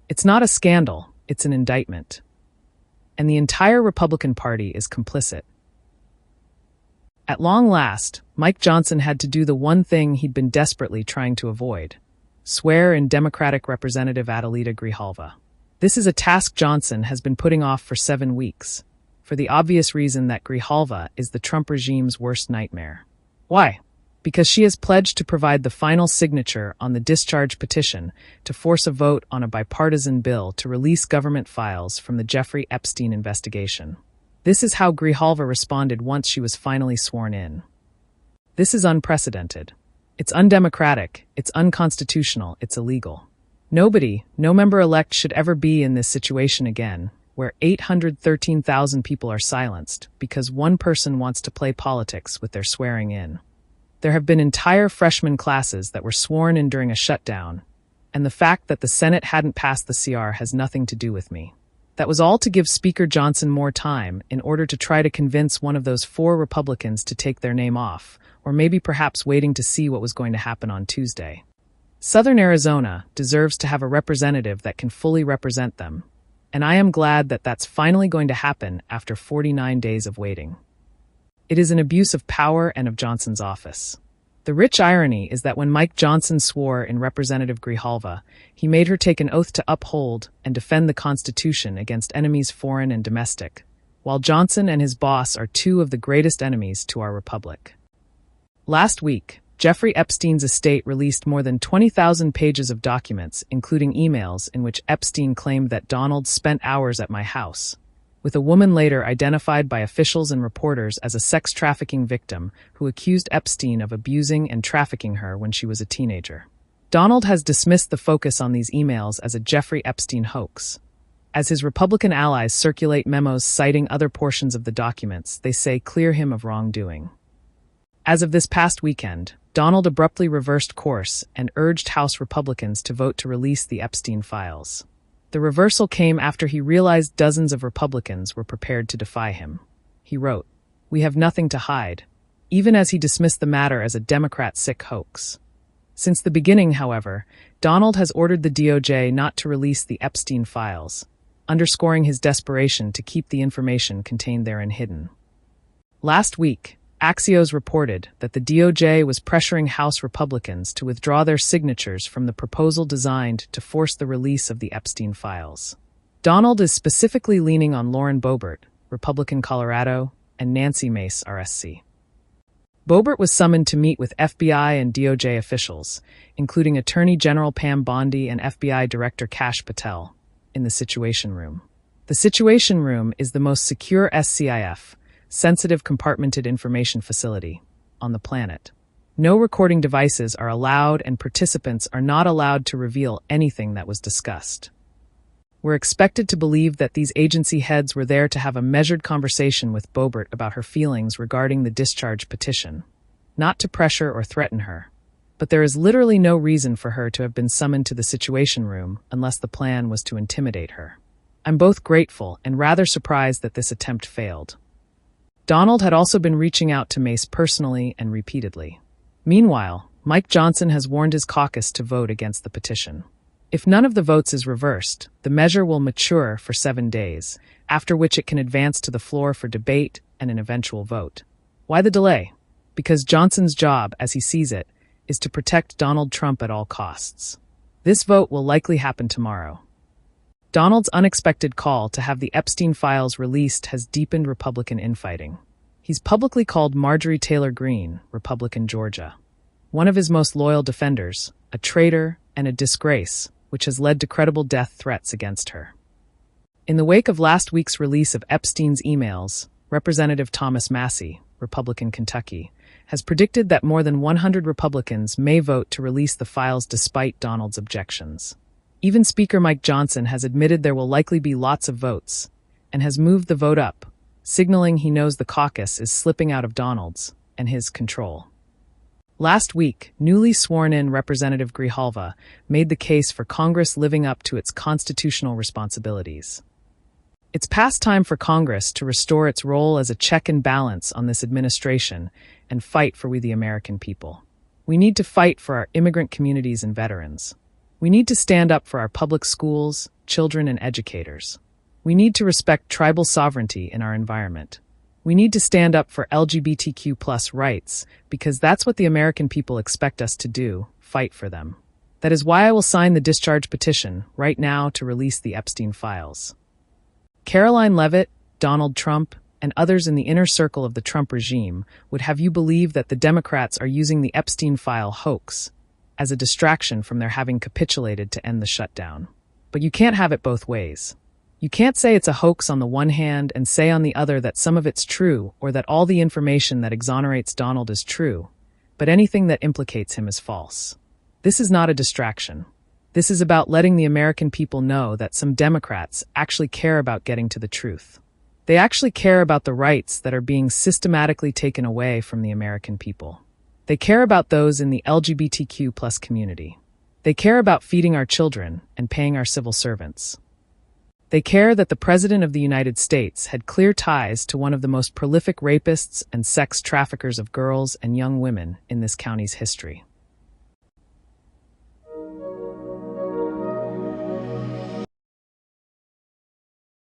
It's not a scandal, it's an indictment. And the entire Republican Party is complicit. At long last, Mike Johnson had to do the one thing he'd been desperately trying to avoid: swear in Democratic Representative Adelita Grijalva. This is a task Johnson has been putting off for 7 weeks, for the obvious reason that Grijalva is the Trump regime's worst nightmare. Why? Because she has pledged to provide the final signature on the discharge petition to force a vote on a bipartisan bill to release government files from the Jeffrey Epstein investigation. This is how Grijalva responded once she was finally sworn in. This is unprecedented. It's undemocratic, it's unconstitutional, it's illegal. Nobody, no member-elect should ever be in this situation again, where 813,000 people are silenced because one person wants to play politics with their swearing in. There have been entire freshman classes that were sworn in during a shutdown, and the fact that the Senate hadn't passed the CR has nothing to do with me. That was all to give Speaker Johnson more time in order to try to convince one of those 4 Republicans to take their name off, or maybe perhaps waiting to see what was going to happen on Tuesday. Southern Arizona deserves to have a representative that can fully represent them, and I am glad that that's finally going to happen after 49 days of waiting. It is an abuse of power and of Johnson's office. The rich irony is that when Mike Johnson swore in Representative Grijalva, he made her take an oath to uphold and defend the Constitution against enemies foreign and domestic, while Johnson and his boss are 2 of the greatest enemies to our republic. Last week, Jeffrey Epstein's estate released more than 20,000 pages of documents, including emails in which Epstein claimed that Donald spent hours at my house, with a woman later identified by officials and reporters as a sex trafficking victim who accused Epstein of abusing and trafficking her when she was a teenager. Donald has dismissed the focus on these emails as a Jeffrey Epstein hoax. As his Republican allies circulate memos citing other portions of the documents, they say clear him of wrongdoing. As of this past weekend, Donald abruptly reversed course and urged House Republicans to vote to release the Epstein files. The reversal came after he realized dozens of Republicans were prepared to defy him. He wrote, "We have nothing to hide," even as he dismissed the matter as a Democrat-sick hoax. Since the beginning, however, Donald has ordered the DOJ not to release the Epstein files, underscoring his desperation to keep the information contained therein hidden. Last week, Axios reported that the DOJ was pressuring House Republicans to withdraw their signatures from the proposal designed to force the release of the Epstein files. Donald is specifically leaning on Lauren Boebert, Republican Colorado, and Nancy Mace, RSC. Boebert was summoned to meet with FBI and DOJ officials, including Attorney General Pam Bondi and FBI Director Kash Patel, in the Situation Room. The Situation Room is the most secure SCIF, sensitive compartmented information facility, on the planet. No recording devices are allowed and participants are not allowed to reveal anything that was discussed. We're expected to believe that these agency heads were there to have a measured conversation with Boebert about her feelings regarding the discharge petition, not to pressure or threaten her. But there is literally no reason for her to have been summoned to the Situation Room unless the plan was to intimidate her. I'm both grateful and rather surprised that this attempt failed. Donald had also been reaching out to Mace personally and repeatedly. Meanwhile, Mike Johnson has warned his caucus to vote against the petition. If none of the votes is reversed, the measure will mature for 7 days, after which it can advance to the floor for debate and an eventual vote. Why the delay? Because Johnson's job, as he sees it, is to protect Donald Trump at all costs. This vote will likely happen tomorrow. Donald's unexpected call to have the Epstein files released has deepened Republican infighting. He's publicly called Marjorie Taylor Greene, Republican Georgia, one of his most loyal defenders, a traitor and a disgrace, which has led to credible death threats against her. In the wake of last week's release of Epstein's emails, Representative Thomas Massie, Republican Kentucky, has predicted that more than 100 Republicans may vote to release the files despite Donald's objections. Even Speaker Mike Johnson has admitted there will likely be lots of votes, and has moved the vote up, signaling he knows the caucus is slipping out of Donald's and his control. Last week, newly sworn-in Representative Grijalva made the case for Congress living up to its constitutional responsibilities. It's past time for Congress to restore its role as a check and balance on this administration and fight for we the American people. We need to fight for our immigrant communities and veterans. We need to stand up for our public schools, children and educators. We need to respect tribal sovereignty in our environment. We need to stand up for LGBTQ+ rights because that's what the American people expect us to do, fight for them. That is why I will sign the discharge petition right now to release the Epstein files. Caroline Leavitt, Donald Trump, and others in the inner circle of the Trump regime would have you believe that the Democrats are using the Epstein file hoax as a distraction from their having capitulated to end the shutdown. But you can't have it both ways. You can't say it's a hoax on the one hand and say on the other that some of it's true or that all the information that exonerates Donald is true, but anything that implicates him is false. This is not a distraction. This is about letting the American people know that some Democrats actually care about getting to the truth. They actually care about the rights that are being systematically taken away from the American people. They care about those in the LGBTQ+ community. They care about feeding our children and paying our civil servants. They care that the President of the United States had clear ties to one of the most prolific rapists and sex traffickers of girls and young women in this county's history.